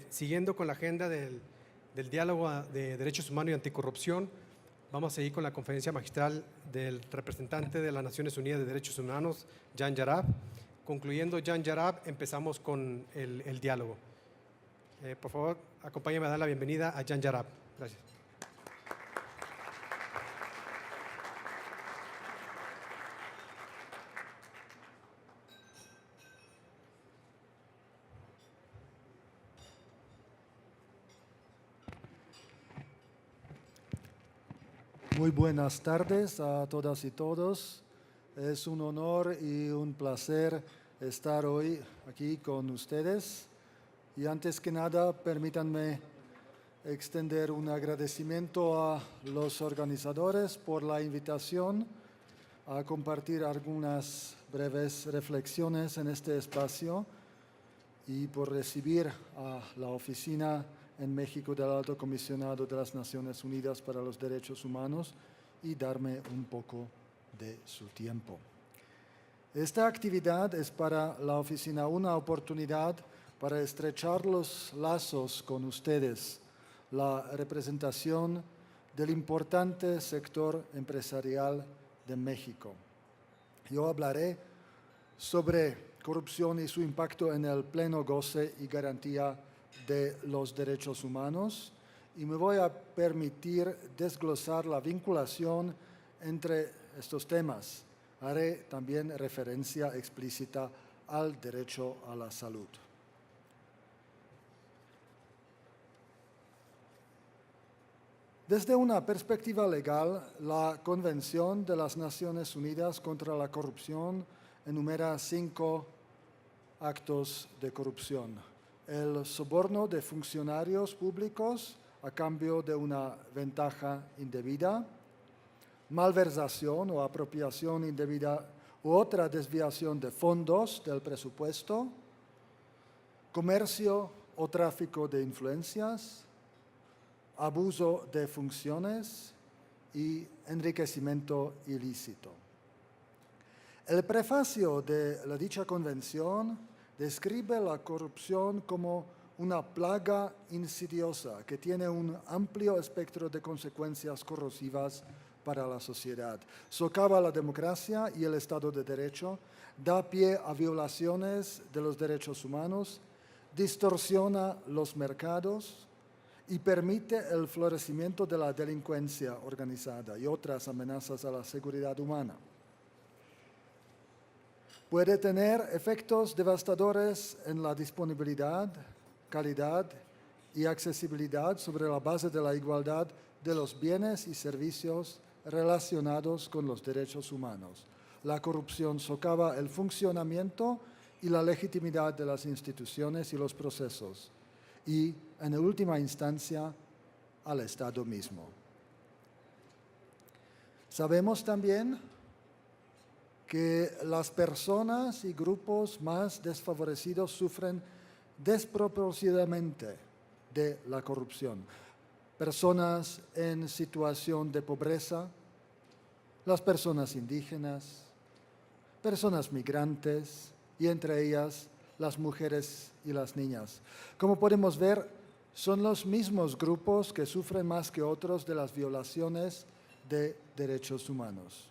Siguiendo con la agenda del diálogo de derechos humanos y anticorrupción, vamos a seguir con la conferencia magistral del representante de las Naciones Unidas de Derechos Humanos, Jan Yarab. Concluyendo Jan Yarab, empezamos con el diálogo. Por favor, acompáñame a dar la bienvenida a Jan Yarab. Gracias. Muy buenas tardes a todas y todos. Es un honor y un placer estar hoy aquí con ustedes. Y antes que nada, permítanme extender un agradecimiento a los organizadores por la invitación a compartir algunas breves reflexiones en este espacio y por recibir a la Oficina en México del Alto Comisionado de las Naciones Unidas para los Derechos Humanos y darme un poco de su tiempo. Esta actividad es para la oficina una oportunidad para estrechar los lazos con ustedes, la representación del importante sector empresarial de México. Yo hablaré sobre corrupción y su impacto en el pleno goce y garantía de los derechos humanos y me voy a permitir desglosar la vinculación entre estos temas. Haré también referencia explícita al derecho a la salud. Desde una perspectiva legal, la Convención de las Naciones Unidas contra la Corrupción enumera 5 actos de corrupción. El soborno de funcionarios públicos a cambio de una ventaja indebida, malversación o apropiación indebida u otra desviación de fondos del presupuesto, comercio o tráfico de influencias, abuso de funciones y enriquecimiento ilícito. El prefacio de la dicha convención describe la corrupción como una plaga insidiosa que tiene un amplio espectro de consecuencias corrosivas para la sociedad. Socava la democracia y el Estado de Derecho, da pie a violaciones de los derechos humanos, distorsiona los mercados y permite el florecimiento de la delincuencia organizada y otras amenazas a la seguridad humana. Puede tener efectos devastadores en la disponibilidad, calidad y accesibilidad sobre la base de la igualdad de los bienes y servicios relacionados con los derechos humanos. La corrupción socava el funcionamiento y la legitimidad de las instituciones y los procesos y, en última instancia, al Estado mismo. Sabemos también que las personas y grupos más desfavorecidos sufren desproporcionadamente de la corrupción. Personas en situación de pobreza, las personas indígenas, personas migrantes y entre ellas las mujeres y las niñas. Como podemos ver, son los mismos grupos que sufren más que otros de las violaciones de derechos humanos.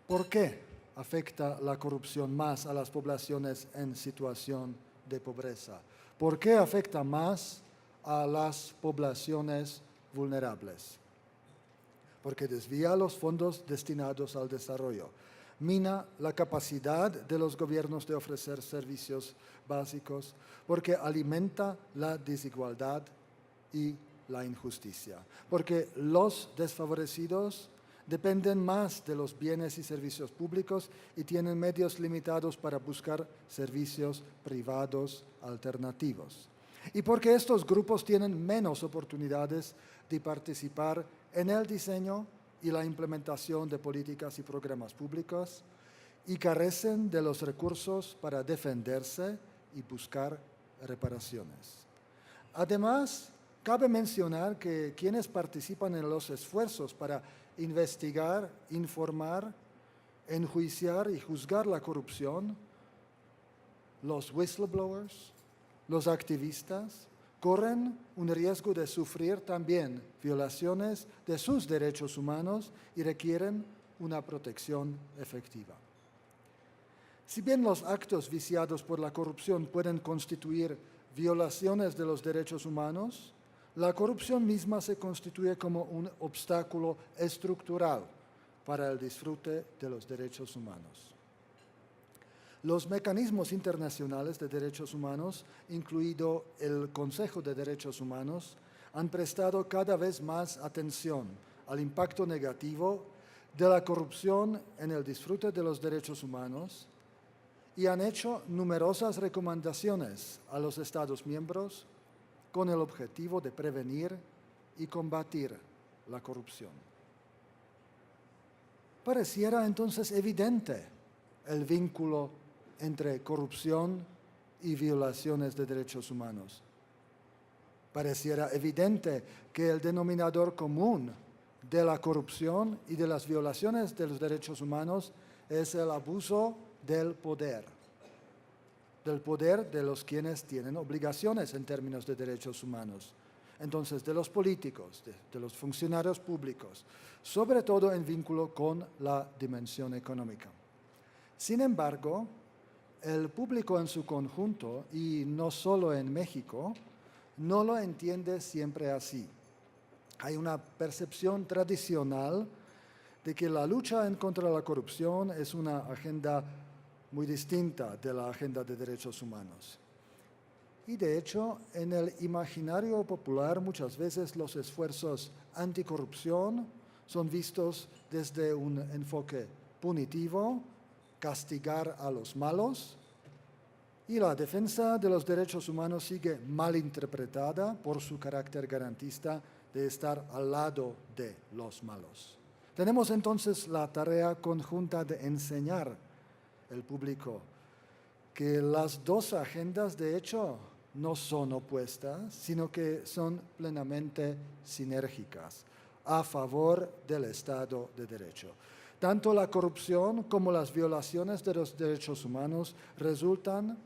¿Por qué afecta la corrupción más a las poblaciones en situación de pobreza? ¿Por qué afecta más a las poblaciones vulnerables? Porque desvía los fondos destinados al desarrollo, mina la capacidad de los gobiernos de ofrecer servicios básicos, porque alimenta la desigualdad y la injusticia, porque los desfavorecidos dependen más de los bienes y servicios públicos y tienen medios limitados para buscar servicios privados alternativos. Y porque estos grupos tienen menos oportunidades de participar en el diseño y la implementación de políticas y programas públicos y carecen de los recursos para defenderse y buscar reparaciones. Además, cabe mencionar que quienes participan en los esfuerzos para investigar, informar, enjuiciar y juzgar la corrupción los whistleblowers, los activistas, corren un riesgo de sufrir también violaciones de sus derechos humanos y requieren una protección efectiva. Si bien los actos viciados por la corrupción pueden constituir violaciones de los derechos humanos, la corrupción misma se constituye como un obstáculo estructural para el disfrute de los derechos humanos. Los mecanismos internacionales de derechos humanos, incluido el Consejo de Derechos Humanos, han prestado cada vez más atención al impacto negativo de la corrupción en el disfrute de los derechos humanos y han hecho numerosas recomendaciones a los Estados miembros con el objetivo de prevenir y combatir la corrupción. Pareciera entonces evidente el vínculo entre corrupción y violaciones de derechos humanos. Pareciera evidente que el denominador común de la corrupción y de las violaciones de los derechos humanos es el abuso del poder de los quienes tienen obligaciones en términos de derechos humanos. Entonces, de los políticos, de los funcionarios públicos, sobre todo en vínculo con la dimensión económica. Sin embargo, el público en su conjunto, y no solo en México, no lo entiende siempre así. Hay una percepción tradicional de que la lucha en contra de la corrupción es una agenda muy distinta de la agenda de derechos humanos. Y de hecho, en el imaginario popular muchas veces los esfuerzos anticorrupción son vistos desde un enfoque punitivo, castigar a los malos, y la defensa de los derechos humanos sigue mal interpretada por su carácter garantista de estar al lado de los malos. Tenemos entonces la tarea conjunta de enseñar al público que las dos agendas de hecho no son opuestas, sino que son plenamente sinérgicas a favor del Estado de Derecho. Tanto la corrupción como las violaciones de los derechos humanos resultan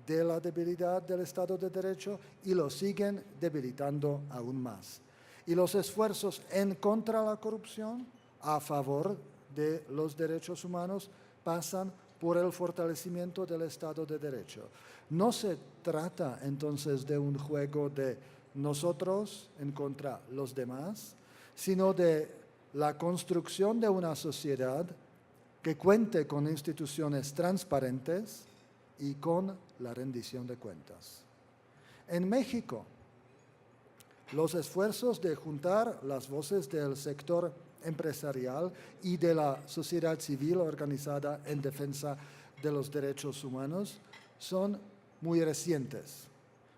de la debilidad del Estado de Derecho y lo siguen debilitando aún más. Y los esfuerzos en contra de la corrupción, a favor de los derechos humanos, pasan por el fortalecimiento del Estado de Derecho. No se trata entonces de un juego de nosotros en contra de los demás, sino de la construcción de una sociedad que cuente con instituciones transparentes y con la rendición de cuentas. En México, los esfuerzos de juntar las voces del sector empresarial y de la sociedad civil organizada en defensa de los derechos humanos son muy recientes.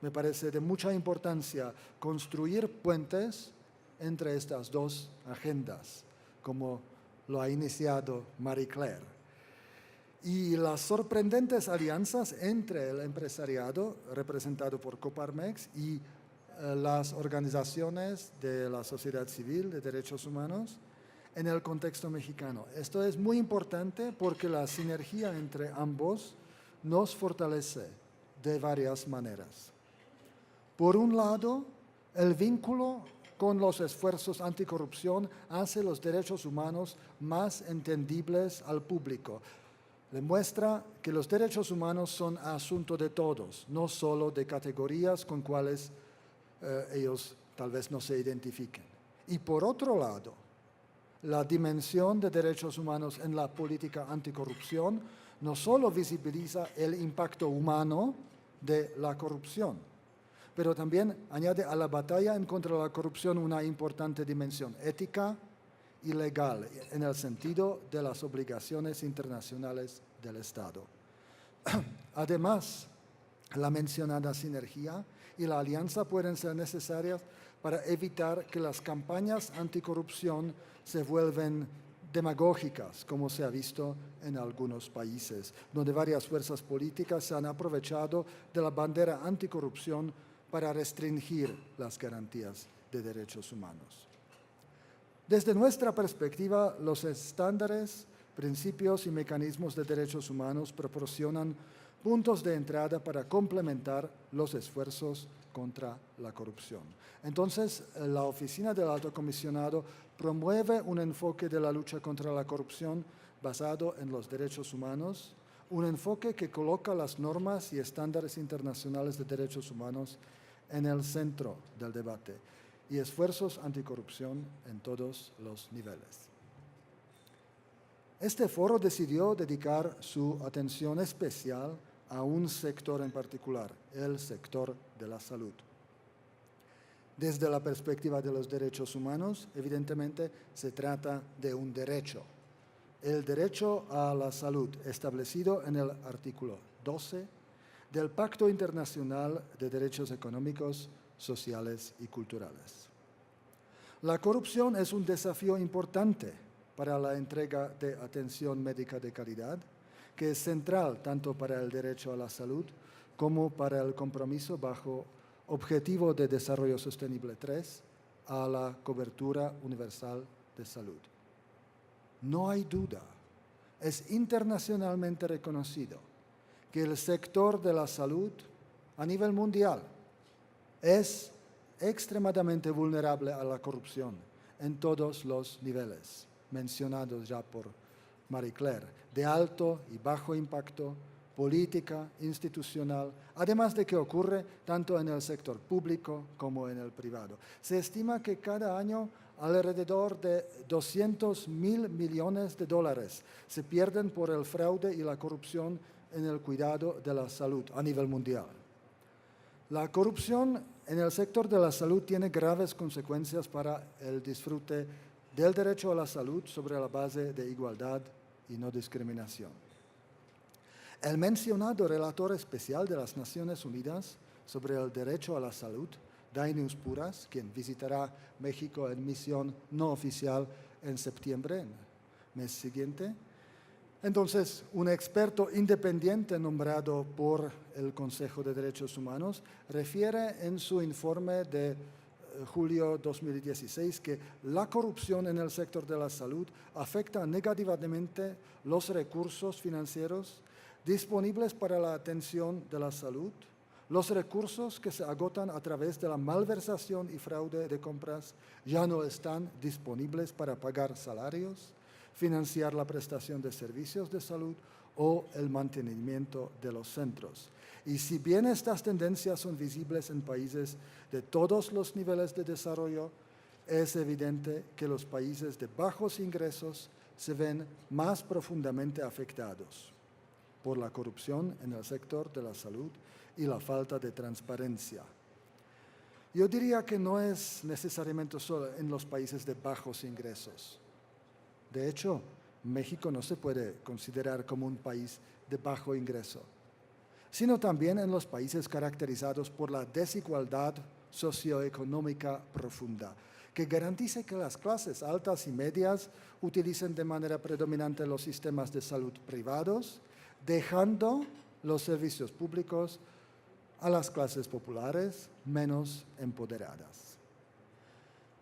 Me parece de mucha importancia construir puentes entre estas dos agendas, como lo ha iniciado Marie Claire. Y las sorprendentes alianzas entre el empresariado, representado por Coparmex, y las organizaciones de la sociedad civil de derechos humanos en el contexto mexicano. Esto es muy importante porque la sinergia entre ambos nos fortalece de varias maneras. Por un lado, el vínculo con los esfuerzos anticorrupción hace los derechos humanos más entendibles al público. Demuestra que los derechos humanos son asunto de todos, no solo de categorías con cuales ellos tal vez no se identifiquen. Y por otro lado, la dimensión de derechos humanos en la política anticorrupción no solo visibiliza el impacto humano de la corrupción, pero también añade a la batalla en contra de la corrupción una importante dimensión ética y legal, en el sentido de las obligaciones internacionales del Estado. Además, la mencionada sinergia y la alianza pueden ser necesarias para evitar que las campañas anticorrupción se vuelven demagógicas, como se ha visto en algunos países, donde varias fuerzas políticas se han aprovechado de la bandera anticorrupción para restringir las garantías de derechos humanos. Desde nuestra perspectiva, los estándares principios y mecanismos de derechos humanos proporcionan puntos de entrada para complementar los esfuerzos contra la corrupción. Entonces, la Oficina del Alto Comisionado promueve un enfoque de la lucha contra la corrupción basado en los derechos humanos, un enfoque que coloca las normas y estándares internacionales de derechos humanos en el centro del debate y esfuerzos anticorrupción en todos los niveles. Este foro decidió dedicar su atención especial a un sector en particular, el sector de la salud. Desde la perspectiva de los derechos humanos, evidentemente se trata de un derecho. El derecho a la salud establecido en el artículo 12 del Pacto Internacional de Derechos Económicos, Sociales y Culturales. La corrupción es un desafío importante para la entrega de atención médica de calidad, que es central tanto para el derecho a la salud como para el compromiso bajo Objetivo de Desarrollo Sostenible 3 a la cobertura universal de salud. No hay duda, es internacionalmente reconocido que el sector de la salud a nivel mundial es extremadamente vulnerable a la corrupción en todos los niveles mencionados ya por Marie Claire, de alto y bajo impacto, política, institucional, además de que ocurre tanto en el sector público como en el privado. Se estima que cada año alrededor de 200.000 millones de dólares se pierden por el fraude y la corrupción en el cuidado de la salud a nivel mundial. La corrupción en el sector de la salud tiene graves consecuencias para el disfrute del derecho a la salud sobre la base de igualdad y no discriminación. El mencionado relator especial de las Naciones Unidas sobre el derecho a la salud, Dainius Puras, quien visitará México en misión no oficial en septiembre, en el mes siguiente. Entonces, un experto independiente nombrado por el Consejo de Derechos Humanos refiere en su informe de julio 2016 que la corrupción en el sector de la salud afecta negativamente los recursos financieros disponibles para la atención de la salud, los recursos que se agotan a través de la malversación y fraude de compras ya no están disponibles para pagar salarios, financiar la prestación de servicios de salud o el mantenimiento de los centros. Y si bien estas tendencias son visibles en países de todos los niveles de desarrollo, es evidente que los países de bajos ingresos se ven más profundamente afectados por la corrupción en el sector de la salud y la falta de transparencia. Yo diría que no es necesariamente solo en los países de bajos ingresos. De hecho, México no se puede considerar como un país de bajo ingreso, sino también en los países caracterizados por la desigualdad socioeconómica profunda, que garantice que las clases altas y medias utilicen de manera predominante los sistemas de salud privados, dejando los servicios públicos a las clases populares menos empoderadas.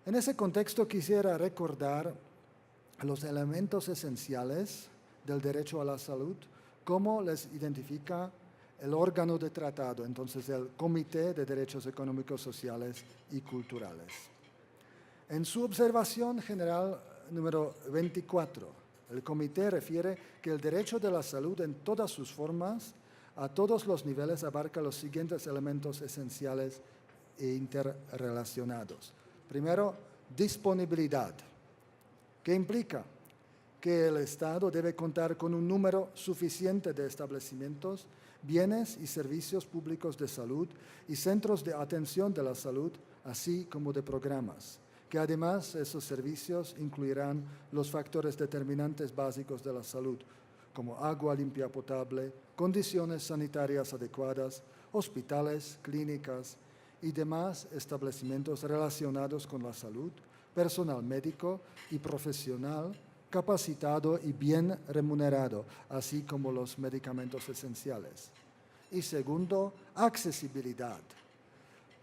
En ese contexto quisiera recordar los elementos esenciales del derecho a la salud, cómo les identifica el órgano de tratado, entonces el Comité de Derechos Económicos, Sociales y Culturales. En su observación general número 24, el Comité refiere que el derecho de la salud en todas sus formas, a todos los niveles, abarca los siguientes elementos esenciales e interrelacionados. Primero, disponibilidad, que implica que el Estado debe contar con un número suficiente de establecimientos, bienes y servicios públicos de salud y centros de atención de la salud, así como de programas, que además esos servicios incluirán los factores determinantes básicos de la salud, como agua limpia potable, condiciones sanitarias adecuadas, hospitales, clínicas y demás establecimientos relacionados con la salud, personal médico y profesional capacitado y bien remunerado, así como los medicamentos esenciales. Y segundo, accesibilidad.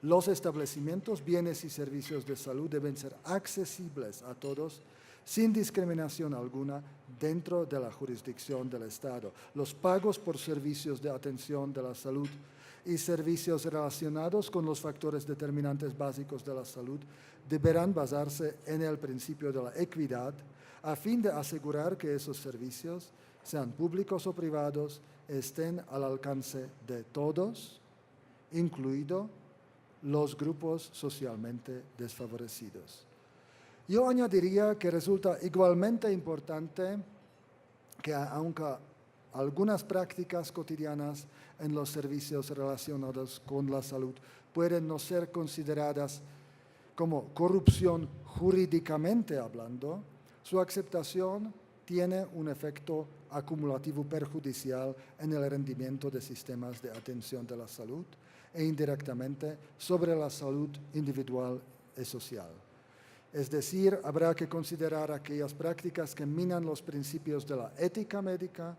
Los establecimientos, bienes y servicios de salud deben ser accesibles a todos, sin discriminación alguna, dentro de la jurisdicción del Estado. Los pagos por servicios de atención de la salud y servicios relacionados con los factores determinantes básicos de la salud deberán basarse en el principio de la equidad a fin de asegurar que esos servicios, sean públicos o privados, estén al alcance de todos, incluidos los grupos socialmente desfavorecidos. Yo añadiría que resulta igualmente importante que aunque algunas prácticas cotidianas en los servicios relacionados con la salud pueden no ser consideradas como corrupción jurídicamente hablando, su aceptación tiene un efecto acumulativo perjudicial en el rendimiento de sistemas de atención de la salud e indirectamente sobre la salud individual y social. Es decir, habrá que considerar aquellas prácticas que minan los principios de la ética médica,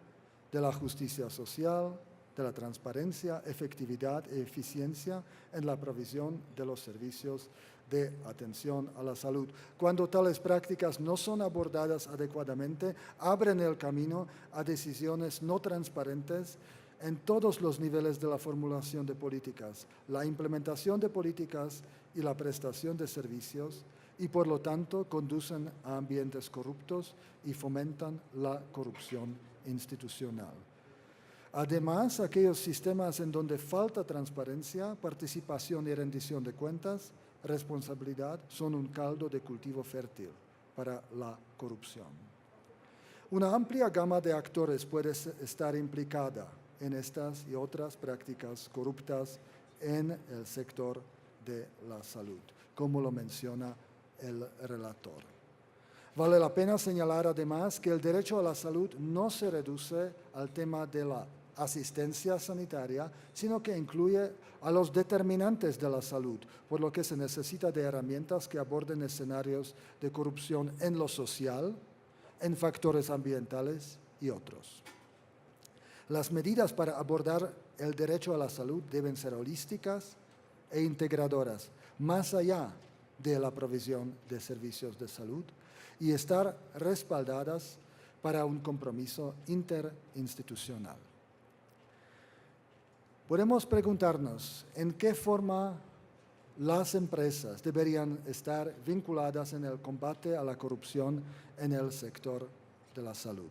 de la justicia social, de la transparencia, efectividad y eficiencia en la provisión de los servicios de atención a la salud. Cuando tales prácticas no son abordadas adecuadamente, abren el camino a decisiones no transparentes en todos los niveles de la formulación de políticas, la implementación de políticas y la prestación de servicios, y por lo tanto conducen a ambientes corruptos y fomentan la corrupción institucional. Además, aquellos sistemas en donde falta transparencia, participación y rendición de cuentas, responsabilidad, son un caldo de cultivo fértil para la corrupción. Una amplia gama de actores puede estar implicada en estas y otras prácticas corruptas en el sector de la salud, como lo menciona el relator. Vale la pena señalar además que el derecho a la salud no se reduce al tema de la asistencia sanitaria, sino que incluye a los determinantes de la salud, por lo que se necesita de herramientas que aborden escenarios de corrupción en lo social, en factores ambientales y otros. Las medidas para abordar el derecho a la salud deben ser holísticas e integradoras, más allá de la provisión de servicios de salud y estar respaldadas para un compromiso interinstitucional. Podemos preguntarnos en qué forma las empresas deberían estar vinculadas en el combate a la corrupción en el sector de la salud.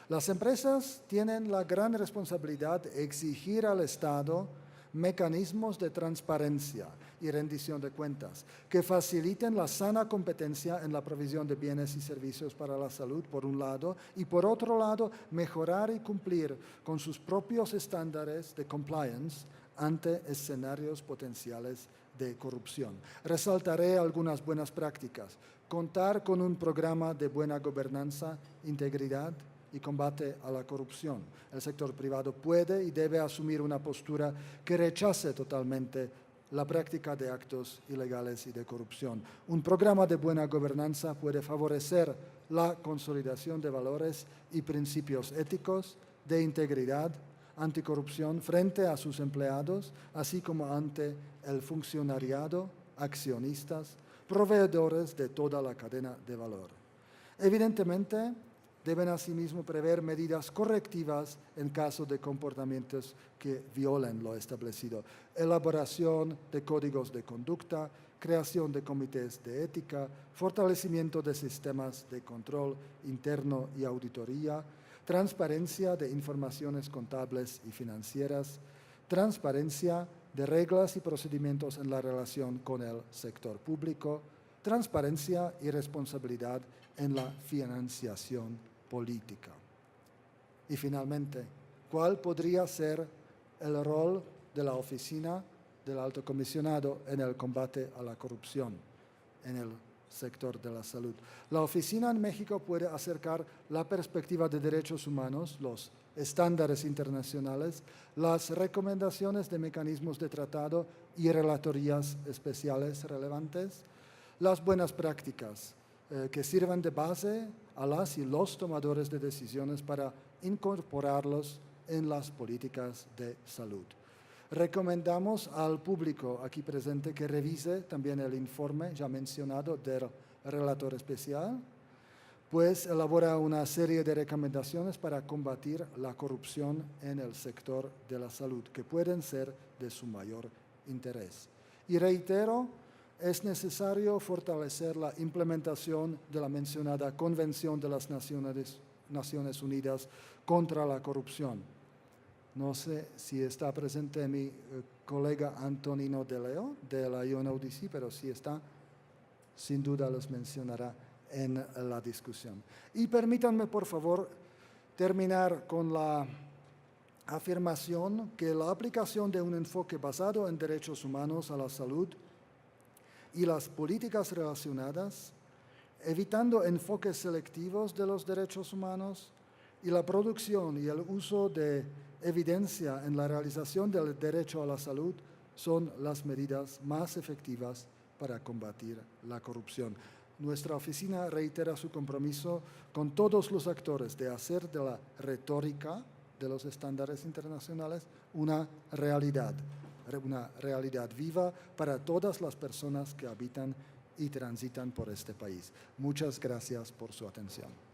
Las empresas tienen la gran responsabilidad de exigir al Estado mecanismos de transparencia y rendición de cuentas que faciliten la sana competencia en la provisión de bienes y servicios para la salud, por un lado, y por otro lado, mejorar y cumplir con sus propios estándares de compliance ante escenarios potenciales de corrupción. Resaltaré algunas buenas prácticas. Contar con un programa de buena gobernanza, integridad y combate a la corrupción. El sector privado puede y debe asumir una postura que rechace totalmente la práctica de actos ilegales y de corrupción. Un programa de buena gobernanza puede favorecer la consolidación de valores y principios éticos, de integridad, anticorrupción frente a sus empleados, así como ante el funcionariado, accionistas, proveedores de toda la cadena de valor. Evidentemente, deben asimismo prever medidas correctivas en caso de comportamientos que violen lo establecido. Elaboración de códigos de conducta, creación de comités de ética, fortalecimiento de sistemas de control interno y auditoría, transparencia de informaciones contables y financieras, transparencia de reglas y procedimientos en la relación con el sector público, transparencia y responsabilidad en la financiación política. Y finalmente, ¿cuál podría ser el rol de la Oficina del Alto Comisionado en el combate a la corrupción en el sector de la salud? La Oficina en México puede acercar la perspectiva de derechos humanos, los estándares internacionales, las recomendaciones de mecanismos de tratado y relatorías especiales relevantes, las buenas prácticas que sirvan de base a las y los tomadores de decisiones para incorporarlos en las políticas de salud. Recomendamos al público aquí presente que revise también el informe ya mencionado del relator especial pues elabora una serie de recomendaciones para combatir la corrupción en el sector de la salud, que pueden ser de su mayor interés. Y reitero, es necesario fortalecer la implementación de la mencionada Convención de las Naciones Unidas contra la corrupción. No sé si está presente mi colega Antonino De Leo de la UNODC, pero si está, sin duda los mencionará en la discusión. Y permítanme, por favor, terminar con la afirmación que la aplicación de un enfoque basado en derechos humanos a la salud y las políticas relacionadas, evitando enfoques selectivos de los derechos humanos y la producción y el uso de evidencia en la realización del derecho a la salud son las medidas más efectivas para combatir la corrupción. Nuestra oficina reitera su compromiso con todos los actores de hacer de la retórica de los estándares internacionales una realidad viva para todas las personas que habitan y transitan por este país. Muchas gracias por su atención.